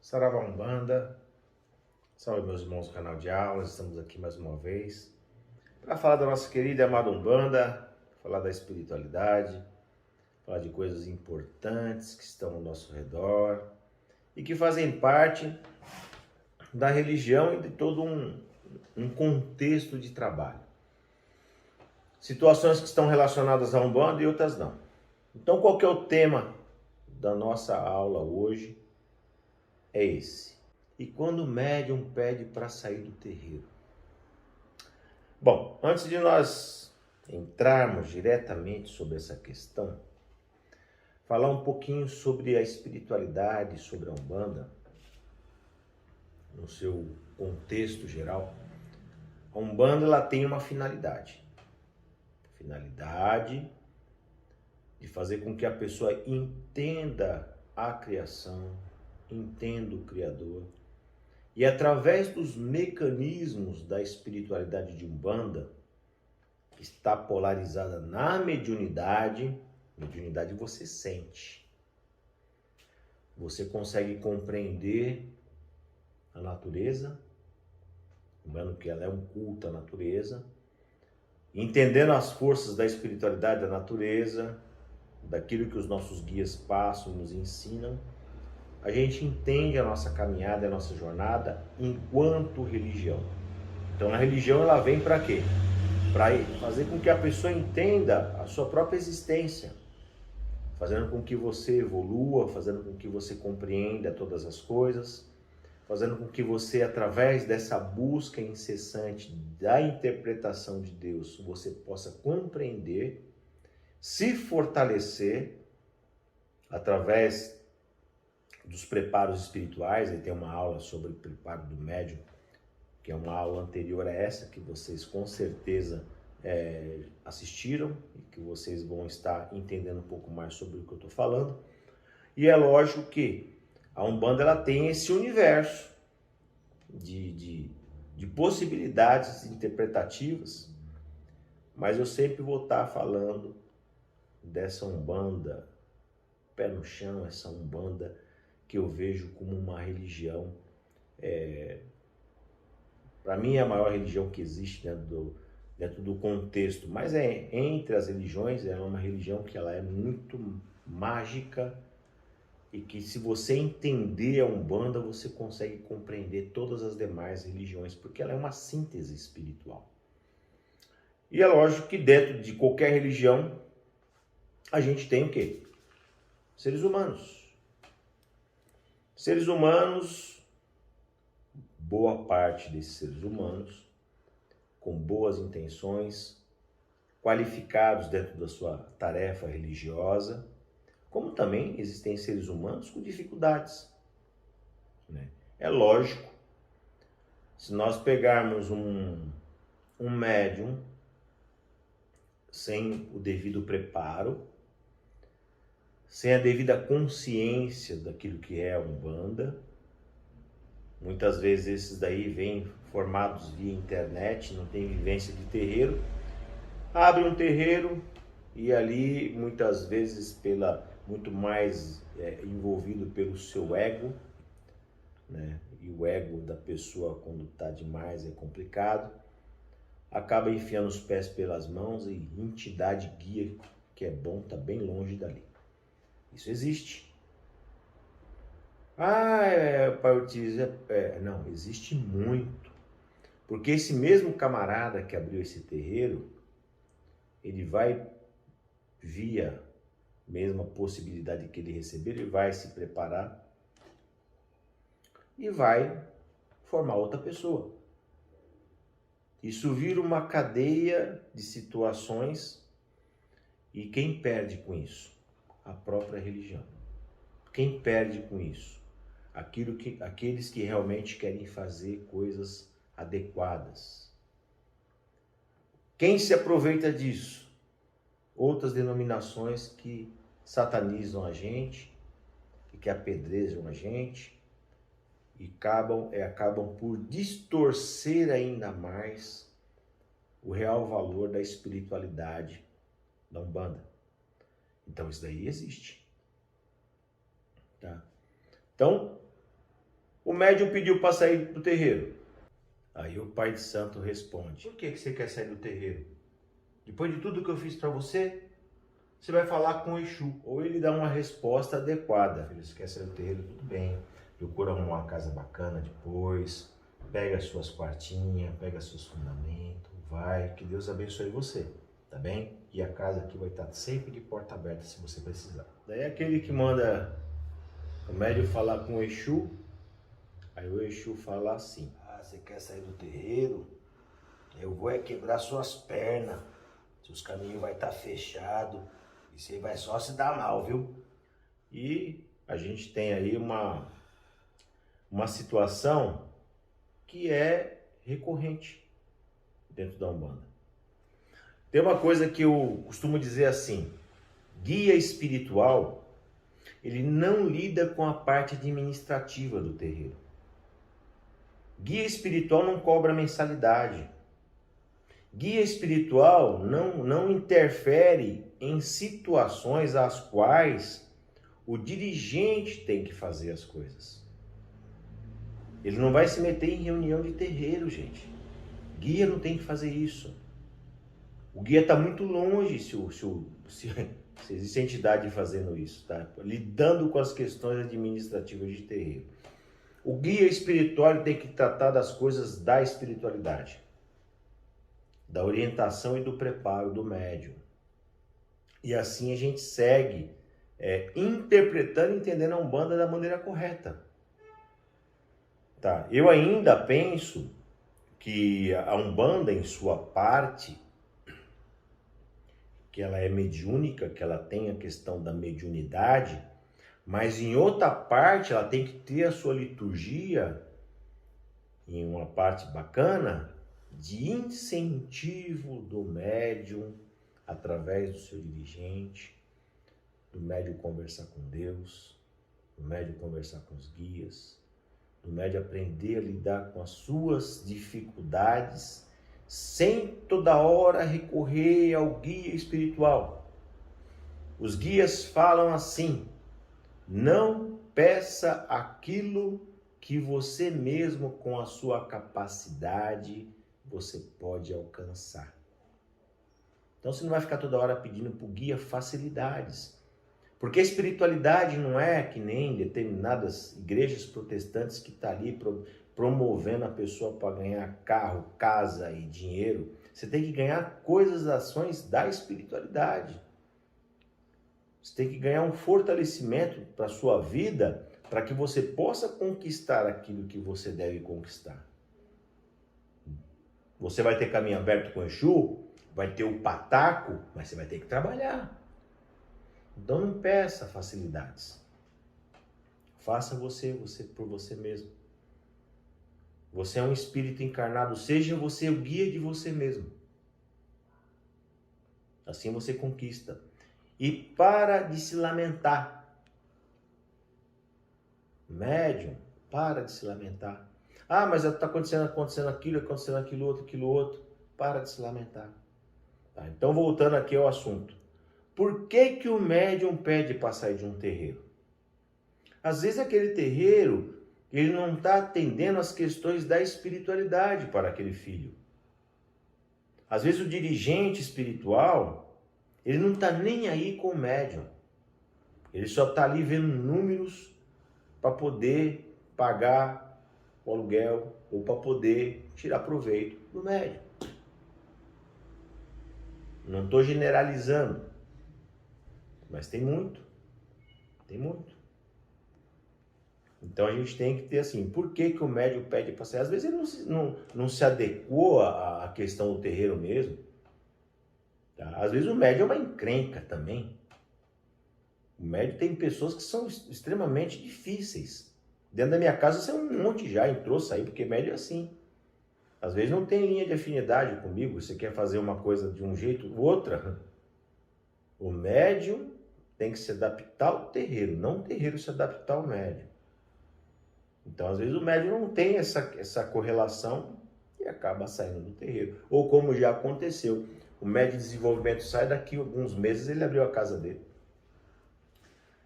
Saravá Umbanda, salve meus irmãos do canal de aulas, estamos aqui mais uma vez para falar da nossa querida e amada Umbanda, falar da espiritualidade, falar de coisas importantes que estão ao nosso redor e que fazem parte da religião e de todo um contexto de trabalho. Situações que estão relacionadas à Umbanda e outras não. Então, qual que é o tema da nossa aula hoje? É esse. E quando o médium pede para sair do terreiro? Bom, antes de nós entrarmos diretamente sobre essa questão, falar um pouquinho sobre a espiritualidade, sobre a Umbanda, no seu contexto geral. A Umbanda ela tem uma finalidade. Finalidade de fazer com que a pessoa entenda a criação, entenda o Criador. E através dos mecanismos da espiritualidade de Umbanda, que está polarizada na mediunidade você sente. Você consegue compreender a natureza, lembrando que ela é um culto à natureza, entendendo as forças da espiritualidade da natureza, daquilo que os nossos guias passam, nos ensinam, a gente entende a nossa caminhada, a nossa jornada enquanto religião. Então a religião ela vem para quê? Para fazer com que a pessoa entenda a sua própria existência, fazendo com que você evolua, fazendo com que você compreenda todas as coisas, fazendo com que você, através dessa busca incessante da interpretação de Deus, você possa compreender, se fortalecer através dos preparos espirituais. Aí tem uma aula sobre o preparo do médium, que é uma aula anterior a essa, que vocês com certeza assistiram e que vocês vão estar entendendo um pouco mais sobre o que eu estou falando. E é lógico que a Umbanda ela tem esse universo de possibilidades interpretativas, mas eu sempre vou estar falando dessa Umbanda pé no chão, essa Umbanda que eu vejo como uma religião, para mim é a maior religião que existe dentro do contexto, mas entre as religiões, ela é uma religião que ela é muito mágica e que se você entender a Umbanda, você consegue compreender todas as demais religiões, porque ela é uma síntese espiritual. E é lógico que dentro de qualquer religião, a gente tem o quê? Seres humanos. Seres humanos, boa parte desses seres humanos, com boas intenções, qualificados dentro da sua tarefa religiosa, como também existem seres humanos com dificuldades, né? É lógico, se nós pegarmos um médium sem o devido preparo, sem a devida consciência daquilo que é a Umbanda, muitas vezes esses daí vêm formados via internet, não tem vivência de terreiro, abre um terreiro e ali muitas vezes muito mais envolvido pelo seu ego, né? E o ego da pessoa quando está demais é complicado, acaba enfiando os pés pelas mãos e entidade guia que é bom está bem longe dali. Isso existe. Pai Ortiz, não, existe muito. Porque esse mesmo camarada que abriu esse terreiro, ele vai, via mesma possibilidade que ele receber, ele vai se preparar e vai formar outra pessoa. Isso vira uma cadeia de situações e quem perde com isso? A própria religião. Quem perde com isso? Aqueles que realmente querem fazer coisas adequadas. Quem se aproveita disso? Outras denominações que satanizam a gente, que apedrejam a gente e acabam por distorcer ainda mais o real valor da espiritualidade da Umbanda. Então isso daí existe. Tá? Então, O médium pediu para sair do terreiro. Aí o pai de santo responde: por que você quer sair do terreiro? Depois de tudo que eu fiz para você, você vai falar com o Exu. Ou ele dá uma resposta adequada. Filho, você quer sair do terreiro? Tudo bem. Procura uma casa bacana depois. Pega as suas quartinhas, pega seus fundamentos. Vai, que Deus abençoe você. Tá bem? E a casa aqui vai estar sempre de porta aberta se você precisar. Daí aquele que manda o médium falar com o Exu. Aí o Exu fala assim: ah, você quer sair do terreiro? Eu vou quebrar suas pernas. Seus caminhos vai estar fechados. E você vai só se dar mal, viu? E a gente tem aí uma situação que é recorrente dentro da Umbanda. Tem uma coisa que eu costumo dizer assim: guia espiritual, ele não lida com a parte administrativa do terreiro. Guia espiritual não cobra mensalidade. Guia espiritual não interfere em situações às quais o dirigente tem que fazer as coisas. Ele não vai se meter em reunião de terreiro, gente. Guia não tem que fazer isso. O guia está muito longe se existe entidade fazendo isso, tá? Lidando com as questões administrativas de terreiro. O guia espiritual tem que tratar das coisas da espiritualidade, da orientação e do preparo do médium. E assim a gente segue interpretando e entendendo a Umbanda da maneira correta. Tá? Eu ainda penso que a Umbanda, em sua parte, que ela é mediúnica, que ela tem a questão da mediunidade, mas em outra parte ela tem que ter a sua liturgia, em uma parte bacana, de incentivo do médium, através do seu dirigente, do médium conversar com Deus, do médium conversar com os guias, do médium aprender a lidar com as suas dificuldades, sem toda hora recorrer ao guia espiritual. Os guias falam assim: não peça aquilo que você mesmo, com a sua capacidade, você pode alcançar. Então você não vai ficar toda hora pedindo para o guia facilidades. Porque a espiritualidade não é que nem determinadas igrejas protestantes que estão ali promovendo a pessoa para ganhar carro, casa e dinheiro. Você tem que ganhar coisas, ações da espiritualidade. Você tem que ganhar um fortalecimento para a sua vida, para que você possa conquistar aquilo que você deve conquistar. Você vai ter caminho aberto com o Exu, vai ter o pataco, mas você vai ter que trabalhar. Então não peça facilidades. Faça você por você mesmo. Você é um espírito encarnado, seja você o guia de você mesmo. Assim você conquista. E para de se lamentar. Médium, para de se lamentar. Ah, mas está acontecendo aquilo outro. Para de se lamentar. Tá, então, voltando aqui ao assunto. Por que o médium pede para sair de um terreiro? Às vezes aquele terreiro, ele não está atendendo as questões da espiritualidade para aquele filho. Às vezes o dirigente espiritual, ele não está nem aí com o médium. Ele só está ali vendo números para poder pagar o aluguel ou para poder tirar proveito do médium. Não estou generalizando, mas tem muito. Então a gente tem que ter assim, por que o médium pede para sair? Às vezes ele não se adequou à questão do terreiro mesmo. Tá? Às vezes o médium é uma encrenca também. O médium tem pessoas que são extremamente difíceis. Dentro da minha casa, você é um monte já entrou, saiu, porque médium é assim. Às vezes não tem linha de afinidade comigo, você quer fazer uma coisa de um jeito ou outra. O médium tem que se adaptar ao terreiro, não o terreiro se adaptar ao médium. Então, às vezes o médium não tem essa correlação e acaba saindo do terreiro. Ou como já aconteceu, o médium de desenvolvimento sai, daqui a alguns meses ele abriu a casa dele.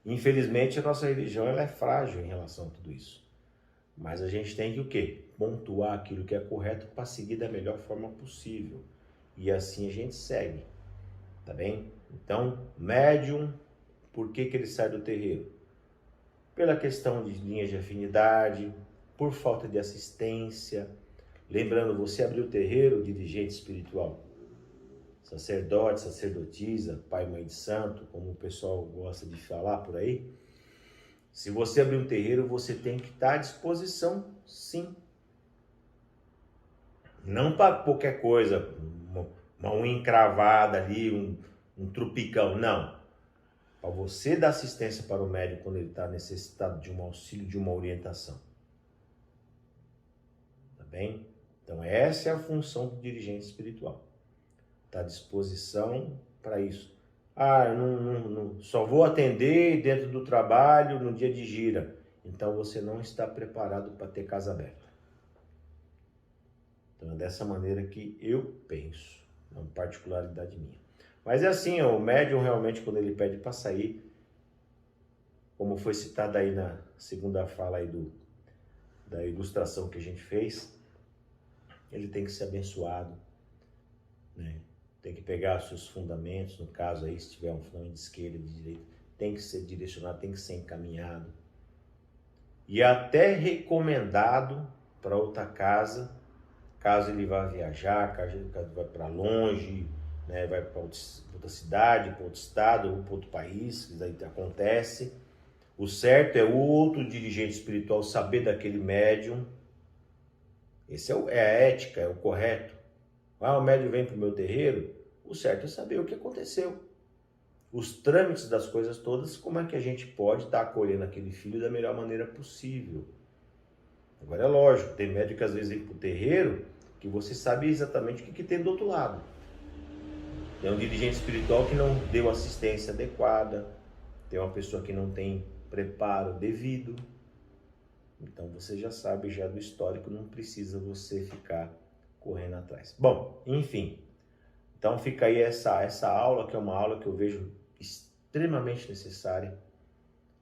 Infelizmente, a nossa religião ela é frágil em relação a tudo isso. Mas a gente tem que o quê? Pontuar aquilo que é correto para seguir da melhor forma possível. E assim a gente segue, tá bem? Então, médium, por que ele sai do terreiro? Pela questão de linhas de afinidade, por falta de assistência. Lembrando, você abriu o terreiro, dirigente espiritual, sacerdote, sacerdotisa, pai, mãe de santo, como o pessoal gosta de falar por aí. Se você abrir um terreiro, você tem que estar à disposição, sim. Não para qualquer coisa, uma unha encravada ali, um trupicão, não. Para você dar assistência para o médico quando ele está necessitado de um auxílio, de uma orientação. Tá bem? Então essa é a função do dirigente espiritual. Está à disposição para isso. Ah, eu não, só vou atender dentro do trabalho no dia de gira. Então você não está preparado para ter casa aberta. Então é dessa maneira que eu penso, é uma particularidade minha. Mas é assim, o médium realmente quando ele pede para sair, como foi citado aí na segunda fala aí da ilustração que a gente fez, ele tem que ser abençoado, né? Tem que pegar os seus fundamentos, no caso aí, se tiver um fundamento de esquerda, de direita, tem que ser direcionado, tem que ser encaminhado. E até recomendado para outra casa, caso ele vá viajar, caso ele vá para longe, né, vai para outra cidade, para outro estado, ou para outro país, que daí acontece. O certo é o outro dirigente espiritual saber daquele médium. Esse é a ética, é o correto. Ah, o médium vem para o meu terreiro, o certo é saber o que aconteceu. Os trâmites das coisas todas, como é que a gente pode estar acolhendo aquele filho da melhor maneira possível. Agora é lógico, tem médium que às vezes vem para o terreiro que você sabe exatamente o que tem do outro lado. Tem um dirigente espiritual que não deu assistência adequada, tem uma pessoa que não tem preparo devido. Então você já sabe já do histórico, não precisa você ficar correndo atrás. Bom, enfim. Então fica aí essa aula, que é uma aula que eu vejo extremamente necessária,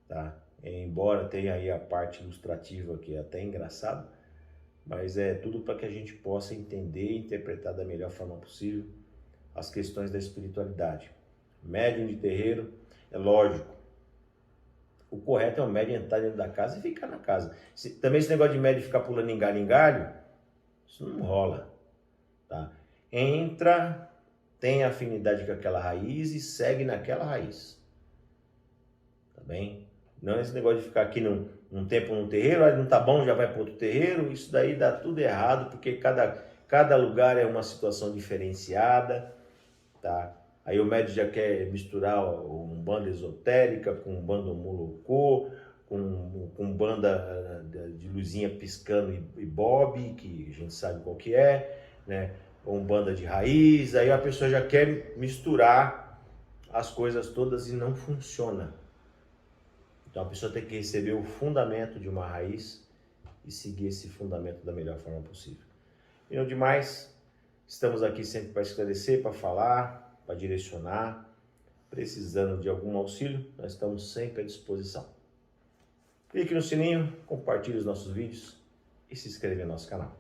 tá? Embora tenha aí a parte ilustrativa que é até engraçado, mas é tudo para que a gente possa entender e interpretar da melhor forma possível as questões da espiritualidade. Médium de terreiro, é lógico, o correto é o médium entrar dentro da casa e ficar na casa. Também esse negócio de médium ficar pulando em galho, isso não rola, tá? Entra, tem afinidade com aquela raiz e segue naquela raiz, tá bem? Não esse negócio de ficar aqui num tempo num terreiro, aí não tá bom, já vai para outro terreiro, isso daí dá tudo errado, porque cada lugar é uma situação diferenciada, tá? Aí o médium já quer misturar um banda esotérica com um banda molocô, com banda de luzinha piscando e bob, que a gente sabe qual que é, né? Ou um banda de raiz, aí a pessoa já quer misturar as coisas todas e não funciona. Então a pessoa tem que receber o fundamento de uma raiz e seguir esse fundamento da melhor forma possível. E no demais, estamos aqui sempre para esclarecer, para falar, para direcionar. Precisando de algum auxílio, nós estamos sempre à disposição. Clique no sininho, compartilhe os nossos vídeos e se inscreva no nosso canal.